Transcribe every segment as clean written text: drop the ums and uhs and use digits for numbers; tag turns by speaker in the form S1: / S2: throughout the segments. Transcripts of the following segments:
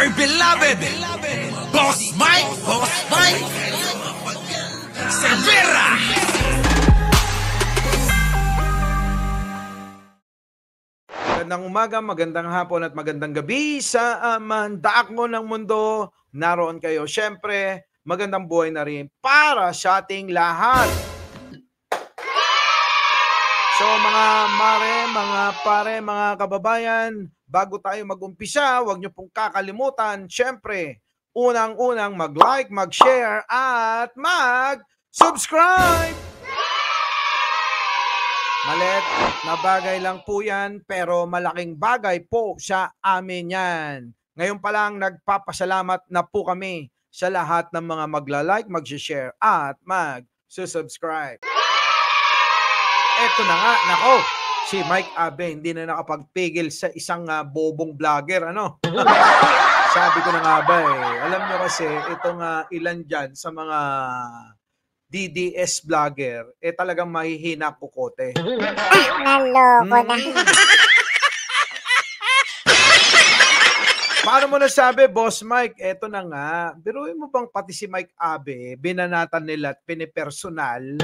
S1: my beloved Boss Mike Severa.
S2: Magandang umaga, magandang hapon at magandang gabi sa daak mo ng mundo. Naroon kayo. Siyempre, magandang buhay na rin para sa ating lahat. So mga mare, mga pare, mga kababayan, bago tayo mag-umpisa, huwag niyo pong kakalimutan, siyempre, unang-unang mag-like, mag-share at mag-subscribe! Malit na bagay lang po yan, pero malaking bagay po sa amin yan. Ngayon pa lang, nagpapasalamat na po kami sa lahat ng mga magla-like, mag-share at mag-subscribe. Eto na nga, nako, si Mike Abe hindi na nakapagpigil sa isang bobong vlogger, ano? Sabi ko na nga ba alam nyo kasi itong ilan dyan sa mga DDS vlogger, talagang mahihina kukote.
S3: Naloko na.
S2: Paano mo nasabi, Boss Mike? Eto na nga. Biruin mo bang pati si Mike Abe, binanatan nila at pinipersonal?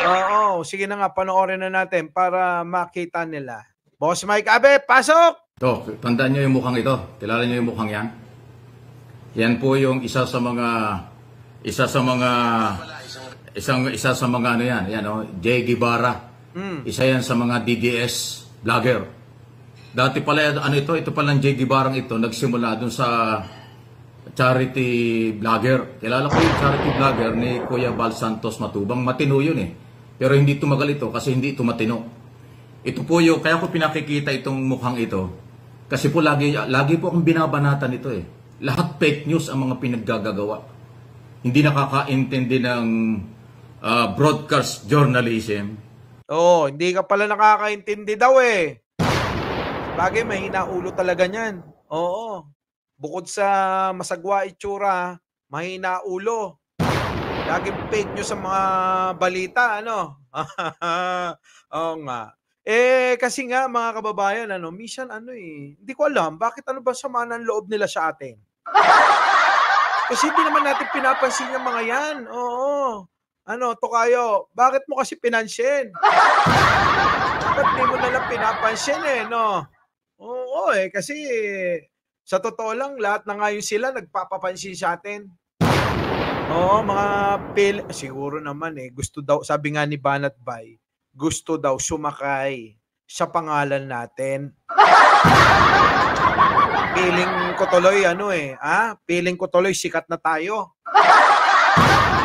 S2: Oo, sige na nga, panoorin na natin para makita nila. Boss Mike Abe, pasok!
S4: To, tandaan niyo yung mukhang ito. Kilala niyo yung mukhang yan? Yan po yung isa sa mga ano yan, Jay Guevara. Isa yan sa mga DDS vlogger. Dati pala ito palang Jay Guevara ito nagsimula dun sa charity vlogger. Kilala ko yung charity vlogger ni Kuya Bal Santos Matubang. Matino yun Pero hindi tumagal ito kasi hindi ito matino. Ito po yung, kaya ko pinakikita itong mukhang ito. Kasi po lagi po akong binabanatan ito Lahat fake news ang mga pinaggagawa. Hindi nakakaintindi ng broadcast journalism.
S2: Hindi ka pala nakakaintindi daw Bagay, mahina ulo talaga niyan. Oo. Bukod sa masagwa itsura, mahina ulo. Laging fake news sa mga balita, ano? Oo nga. Kasi nga mga kababayan, minsan hindi ko alam, bakit ba sama ng loob nila sa atin? Kasi hindi naman natin pinapansin yung mga yan. Oo. Tokayo, bakit mo kasi pinansin? Bakit di mo nalang pinapansin no? Oo kasi sa totoo lang, lahat na ngayon sila nagpapapansin sa atin. Oo, mga siguro naman gusto daw, sabi nga ni Banat Bay, gusto daw sumakay sa pangalan natin. Feeling ko tuloy feeling ko tuloy sikat na tayo.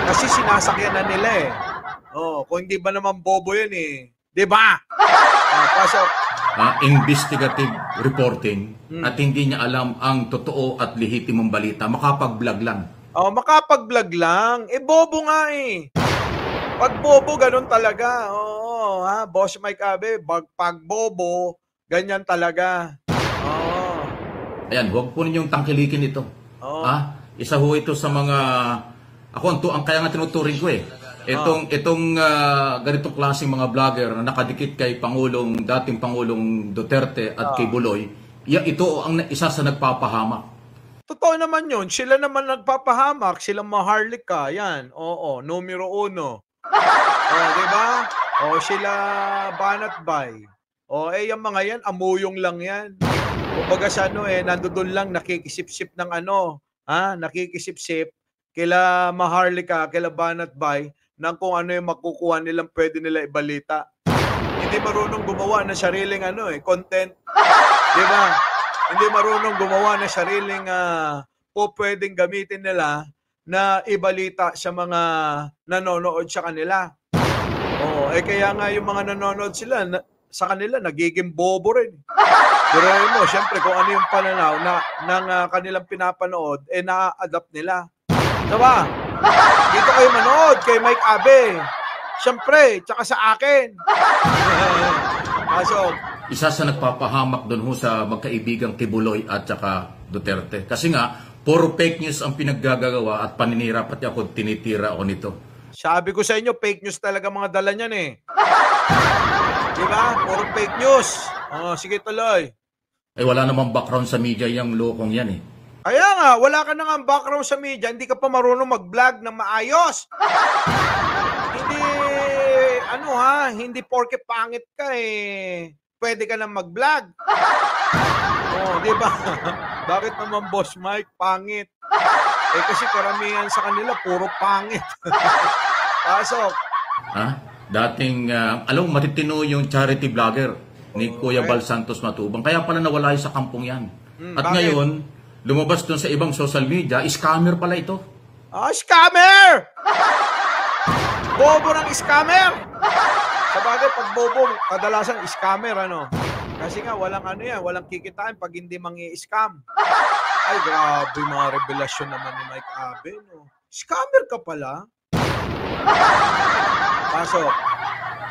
S2: Kasi sinasakyan na nila kung hindi ba naman bobo yun 'di ba? Pasok.
S4: Investigative reporting at hindi niya alam ang totoo at lehitimong balita, makapag-vlog lang.
S2: Makapag-vlog lang. Bobo nga Pag bobo, ganun talaga. Oo, Boss Mike Abe, pag bobo, ganyan talaga.
S4: Ayan, huwag po ninyong tangkilikin ito. Isa ho ito sa mga, ang kaya nga tinuturing ko Itong ganitong klaseng mga vlogger na nakadikit kay dating Pangulong Duterte at kay Buloy, ito ang isa sa nagpapahamak.
S2: Totoo naman yun. Sila naman nagpapahamak. Silang maharlika. Yan. Oo. Numero 1. Diba? Sila Banat Bay. Yung mga yan, amuyong lang yan. Kumbaga sa nandoon lang nakikisip-sip ng nakikisip-sip kila Maharlika, kila Banat Bay, ng kung ano yung makukuha nilang pwede nila ibalita. Hindi marunong gumawa ng sariling content. Di ba? Hindi marunong gumawa ng sariling pwedeng gamitin nila na ibalita sa mga nanonood sa kanila. Kaya nga yung mga nanonood sa kanila, nagiging bobo rin. Pero syempre kung ano yung pananaw ng kanilang pinapanood, na-adapt nila. Diba? Dito kayo manood kay Mike Abe. Siyempre, tsaka sa akin.
S4: Isa sa nagpapahamak doon sa magkaibigang Tibuloy at tsaka Duterte. Kasi nga, puro fake news ang pinaggagawa at paninira, pati ako tinitira ako nito.
S2: Sabi ko sa inyo, fake news talaga mga dala niyan Diba? Puro fake news. Sige tuloy.
S4: Wala namang background sa media yung lokong yan
S2: Kaya nga, wala ka na nga background sa media, hindi ka pa marunong mag-vlog ng maayos. Hindi, hindi porke pangit ka pwede ka na mag-vlog. Oh, di ba? Bakit naman Boss Mike, pangit? Kasi karamihan sa kanila, puro pangit. Pasok.
S4: Ha? Dating, alam mo, matitino yung charity vlogger ni Kuya Bal Santos Matubang. Kaya pala nawala yun sa kampong yan. At
S2: bakit?
S4: ngayon, lumabas dun sa ibang social media, scammer pala ito.
S2: Scammer! Bobo ng scammer! Sabagay, pag bobo, kadalasan scammer, Kasi nga, walang kikitain pag hindi mangi-scam. Ay, grabe mga revelasyon naman ni Mike Abe, no? Scammer ka pala? Pasok.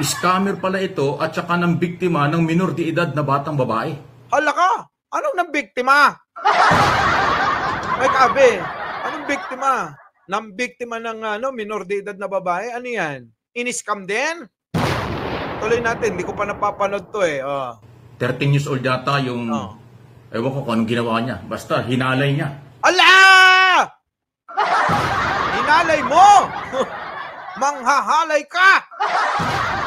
S4: Scammer pala ito at saka ng biktima ng minor de edad na batang babae.
S2: Hala ka! Anong nang biktima? Mike Abe, anong biktima? Nang biktima ng minor de edad na babae? Ano yan? In-scam din? Tuloy natin, hindi ko pa napapanood to
S4: 13 years old yata yung... Ewan ko kung anong ginawa niya. Basta, hinalay niya.
S2: Ala! Hinalay mo! Manghahalay ka!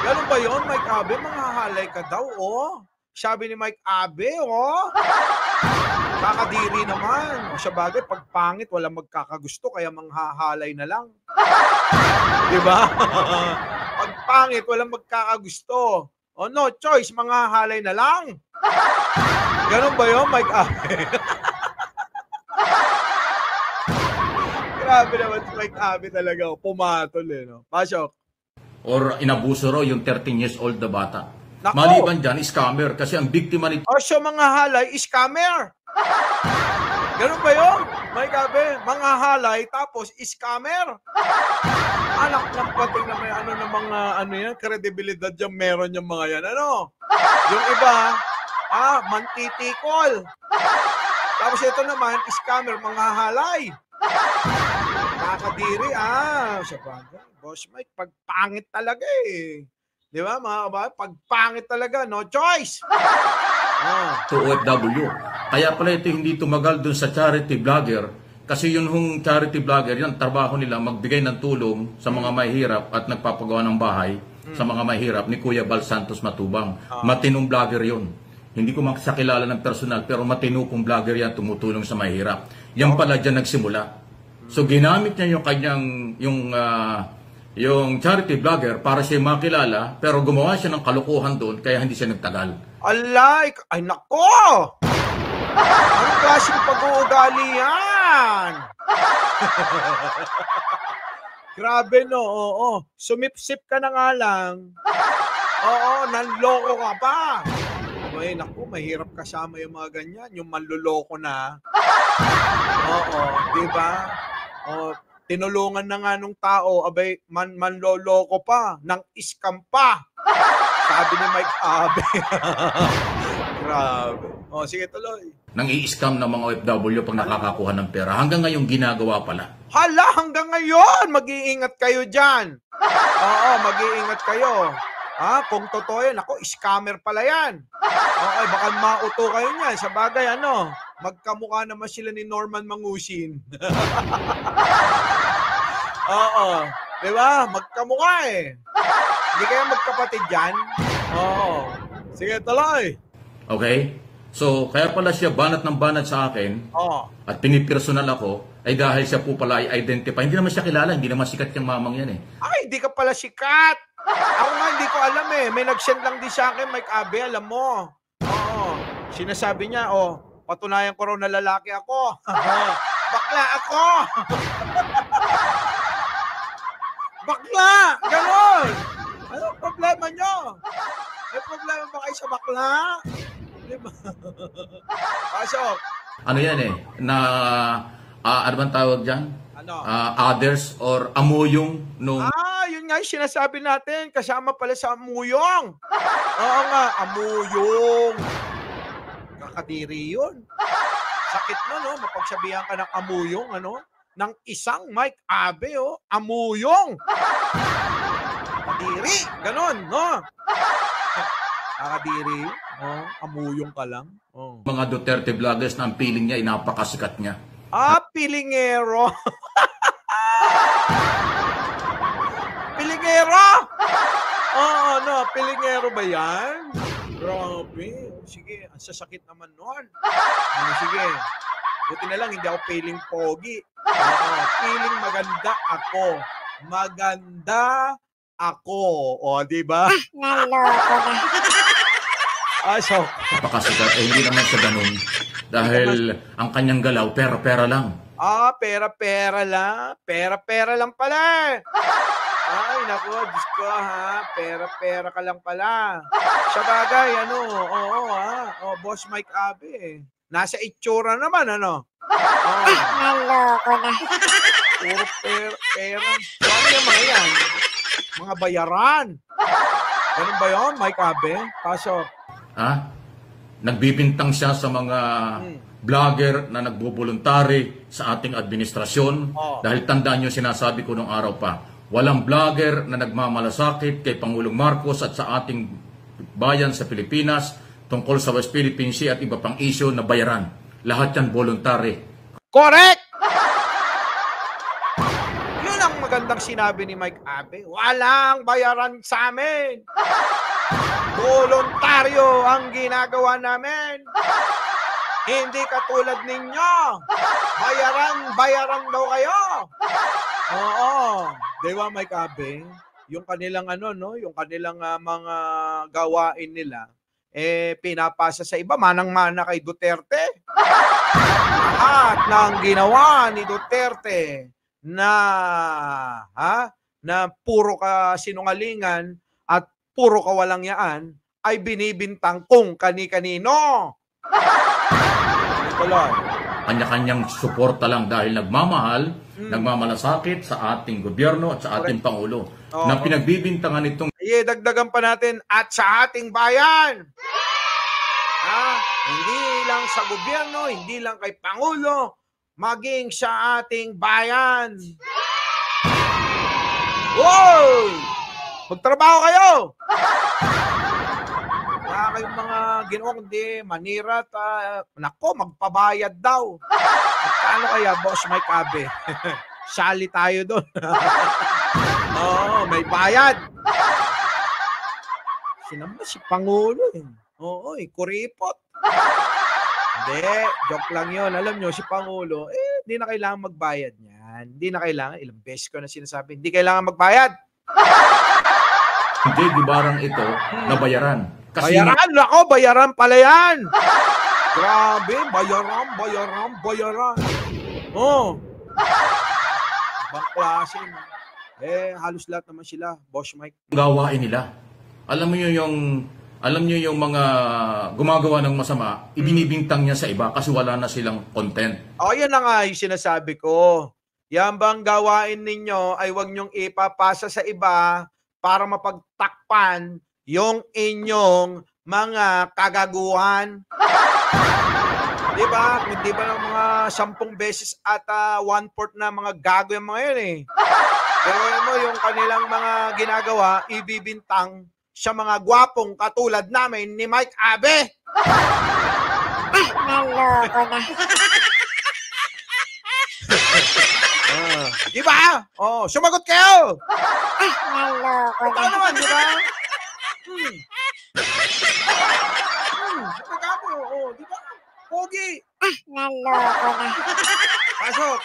S2: Ganun ba yun, Mike Abe? Manghahalay ka daw, Sabi ni Mike Abe, Kakadiri naman. O siya bagay, pag pangit, walang magkakagusto, kaya manghahalay na lang. Diba? Pag pangit, walang magkakagusto. No choice, manghahalay na lang. Ganun ba yun, Mike Abe? Grabe naman si Mike Abe talaga. Pumatol Pasok.
S4: Or inabuso raw yung 13 years old na bata.
S2: Nako.
S4: Maliban dyan, scammer. Kasi ang biktima nito...
S2: So mga halay, scammer. Ganun ba yun, Mike Abe? Mga halay, tapos scammer. Anak ng pating na may yan, kredibilidad yung meron yung mga yan. Yung iba, mantitikol. Tapos ito naman, scammer, mga halay. Kakadiri, sa bagay. Boss Mike, pagpangit talaga Di ba, mga kabayan? Pagpangit talaga, no choice.
S4: To OFW. Kaya pala ito hindi tumagal dun sa charity vlogger. Kasi yun hong charity vlogger, yung trabaho nila magbigay ng tulong sa mga mahihirap at nagpapagawa ng bahay sa mga mahihirap ni Kuya Bal Santos Matubang. Matinong vlogger yun. Hindi ko makasakilala ng personal pero matino kong vlogger yan tumutulong sa mahihirap. Yan pala dyan nagsimula. So ginamit niya yung kanyang yung charity vlogger para siya makilala pero gumawa siya ng kalokohan doon kaya hindi siya nagtagal.
S2: Ay nako! Anong klaseng pag-uugali yan? Grabe Sumipsip ka na nga lang. Nanloko ka pa. Ay naku, mahirap kasama yung mga ganyan. Yung manluloko na. Di ba? Tinulungan na nga nung tao, abay, manloloko pa, nang scam pa. Sabi ni Mike Abe. Grabe. Sige, tuloy.
S4: Nang i-scam ng mga OFW pag nakakakuha ng pera. Hanggang ngayon ginagawa pala.
S2: Hala, hanggang ngayon, mag-iingat kayo dyan. Mag-iingat kayo. Kung totoo yan, scammer pala yan. Baka mauto kayo niyan. Sa bagay, magkamukha naman sila ni Norman Mangusin. Di ba? Magkamukha Hindi kayo magkapatid dyan? Sige, tuloy.
S4: Okay? So, kaya pala siya banat ng banat sa akin at pinipersonal ako ay dahil siya po pala ay identify. Hindi naman siya kilala, hindi naman sikat yung mamang yan
S2: Ay, hindi ka pala sikat. Ako nga hindi ko alam May nag-send lang din sa akin, Mike Abe, alam mo. Sinasabi niya, patunayan ko raw na lalaki ako. Bakla ako. Bakla! Ganon! Ano problema nyo? May problema ba kayo sa bakla? Diba? Pasok.
S4: Ano yan ano bang tawag dyan? Others or amuyong nung...
S2: Yun nga yung sinasabi natin. Kasama pala sa amuyong. Oo nga, amuyong. Kakadiri yun. Sakit mapagsabihan ka ng amuyong, ng isang Mike Abe, amuyong. Kakadiri, ganon, Kakadiri, amuyong ka lang.
S4: Mga Duterte vloggers na ang piling niya ay napakasikat niya.
S2: Pilingero. Pilingero! Oo, no, pilingero ba yan? Grabe. Sige, ang sasakit naman nun. Sige. Buti na lang, hindi ako piling pogi. Piling maganda ako. Maganda ako. O, di ba?
S3: Naloko na.
S2: So,
S4: Napakasikat. Hindi naman siya ganun. Dahil ang kanyang galaw, pera-pera lang.
S2: pera-pera lang. Pera-pera lang pala. Ay, naku, Diyos ko ha. Pera-pera ka lang pala. Sa bagay, Boss Mike Abe. Nasa itsura naman, ano?
S3: Naloko na.
S2: Puro pera. Ano yung mga yan? Mga bayaran. Ganun ba yun, Mike Abe? Pasok.
S4: Nagbibintang siya sa mga vlogger na nagbubuluntary sa ating administrasyon. Dahil tandaan nyo, sinasabi ko nung araw pa, walang vlogger na nagmamalasakit kay Pangulong Marcos at sa ating bayan sa Pilipinas tungkol sa West Philippine Sea at iba pang issue na bayaran. Lahat yan voluntary.
S2: Correct! Yun ang magandang sinabi ni Mike Abe. Walang bayaran sa amin. Voluntaryo ang ginagawa namin. Hindi katulad ninyo. Bayaran daw kayo. Oo. Di ba, Mike Abe? Yung kanilang yung kanilang mga gawain nila, pinapasa sa iba, manang-mana kay Duterte. Lahat ng ginawa ni Duterte na puro ka sinungalingan at puro kawalangyaan ay binibintang kung kani-kanino.
S4: Kanya-kanyang suporta lang dahil nagmamahal, nagmamalasakit sa ating gobyerno at sa ating Pangulo. Na pinagbibintangan itong
S2: dagdagan pa natin at sa ating bayan. Hindi lang sa gobyerno, hindi lang kay Pangulo, maging sa ating bayan. Wow! Magtrabaho kayo! Wala kayong mga ginawa, kundi manira magpabayad daw. Paano kaya, Boss Mike Abe? Sali tayo doon. May bayad. Si Pangulo kuripot. Hindi, joke lang yun. Alam nyo, si Pangulo, hindi na kailangan magbayad niyan. Hindi na kailangan, ilang beses ko na sinasabi, hindi kailangan magbayad.
S4: J. Guibarang ito na bayaran. Kasi
S2: bayaran? Ako, bayaran pala yan. Grabe, bayaran. Ibang klase. Halos lahat naman sila, Boss Mike.
S4: gawain nila. Alam niyo yung mga gumagawa ng masama, ibinibintang niya sa iba kasi wala na silang content.
S2: Yan na nga yung sinasabi ko. Yan bang gawain ninyo ay huwag niyong ipapasa sa iba para mapagtakpan yung inyong mga kagaguhan. Diba? Hindi ba ng mga 10 beses at 1/4 na mga gago yung mga yun eh. Pero yung kanilang mga ginagawa, ibibintang sa mga gwapong katulad namin ni Mike Abe.
S3: Naloko na.
S2: Diba? Sumagot kayo!
S3: Naloko na.
S2: Ito naman, diba? Nagkapo, diba? Pogi!
S3: Naloko na.
S2: Pasok!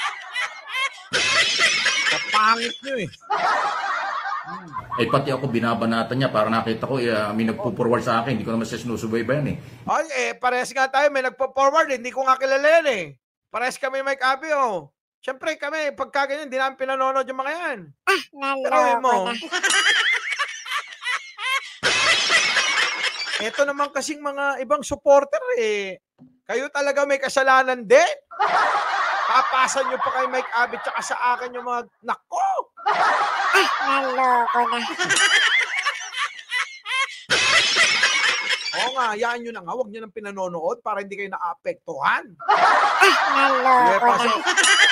S2: Kapangit nyo eh.
S4: Pati ako binabanatan niya para nakita ko may nagpo-forward sa akin, hindi ko naman siya sinusubaybayan eh.
S2: Parehas nga tayo, may nagpo-forward, hindi ko nga kilala yan eh. Parehas kami Mike Abe Siyempre kami, pagka ganyan, hindi namin pinanonood yung mga yan. Pero
S3: Naloko na.
S2: Ito naman kasing mga ibang supporter kayo talaga may kasalanan din. Papasan nyo pa kay Mike Abe tsaka sa akin yung mga nako.
S3: Naloko na.
S2: Oo nga, hayaan nyo na nga. Huwag nyo nang pinanonood para hindi kayo naapektuhan.
S3: Naloko na.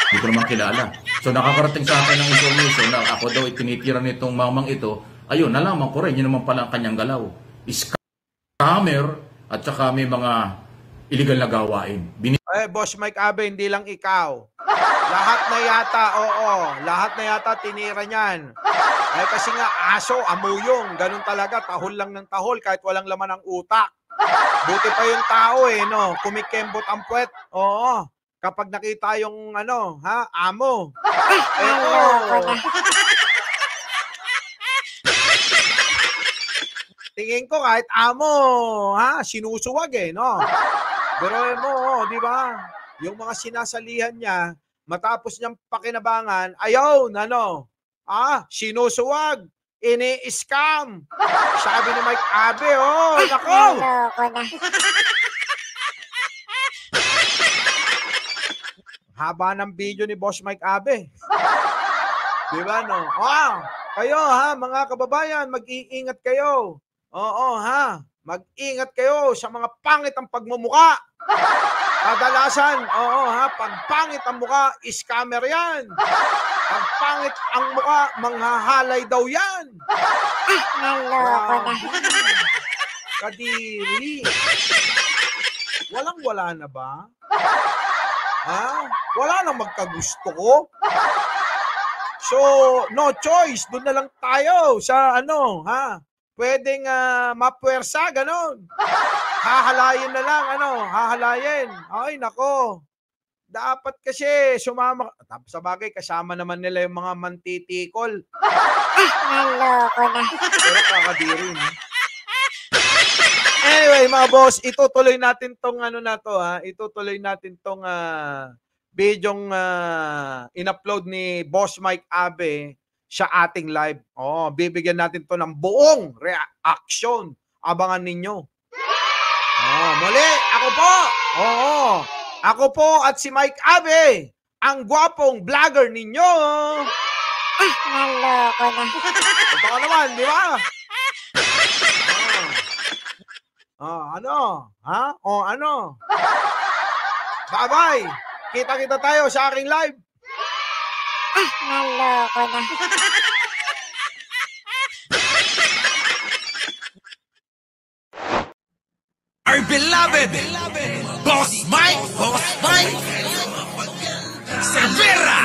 S4: Hindi ko naman kilala. So nakakarating sa akin ng information na ako daw itinitira nitong mamang ito. Ayun, nalaman ko rin, yun naman pala ang kanyang galaw. Scammer at saka may mga illegal na gawain.
S2: Boss Mike Abe, hindi lang ikaw. Lahat na yata, oo, lahat na yata tinira niyan. Kasi nga aso, amuyong, ganun talaga, tahol lang ng tahol kahit walang laman ng utak. Buti pa yung tao no, kumikembot ang puwet. Oo, kapag nakita yung amo.
S3: Naloko na.
S2: Tingin ko kahit amo, sinusuwag no. Pero mo, di ba? Yung mga sinasalihan niya, matapos niyang pakinabangan, ayaw, sinusuwag, ini-scam. Sabi ni Mike Abe, nako.
S3: Naloko na.
S2: Haba ng video ni Boss Mike Abe. Di ba, no? Kayo, mga kababayan, mag-iingat kayo. Oo, mag-ingat kayo sa mga pangit ang pagmumuka. Kadalasan, pag pangit ang muka, scammer yan. Pag pangit ang muka, manghahalay daw yan.
S3: Naloko na.
S2: Kadiri. Walang-wala na ba? Wala nang magkagusto ko. So, no choice. Doon na lang tayo sa pwedeng mapuwersa, ganon. Hahalayin na lang, hahalayin. Ay, nako. Dapat kasi sumama. Sa bagay, kasama naman nila yung mga mantitikol.
S3: Naloko na.
S2: Pero kakadiri, no? Anyway, mga boss, itutuloy natin tong itutuloy natin tong bidyong in-upload ni Boss Mike Abe sa ating live. Bibigyan natin to ng buong reaction. Abangan ninyo. Muli, ako po. Ako po at si Mike Abe, ang gwapong vlogger ninyo.
S3: Naloko na.
S2: Ito ka naman, di ba? Bye-bye. Kita-kita tayo sa aking live.
S3: Naloko na.
S1: Our beloved Boss Mike Severa.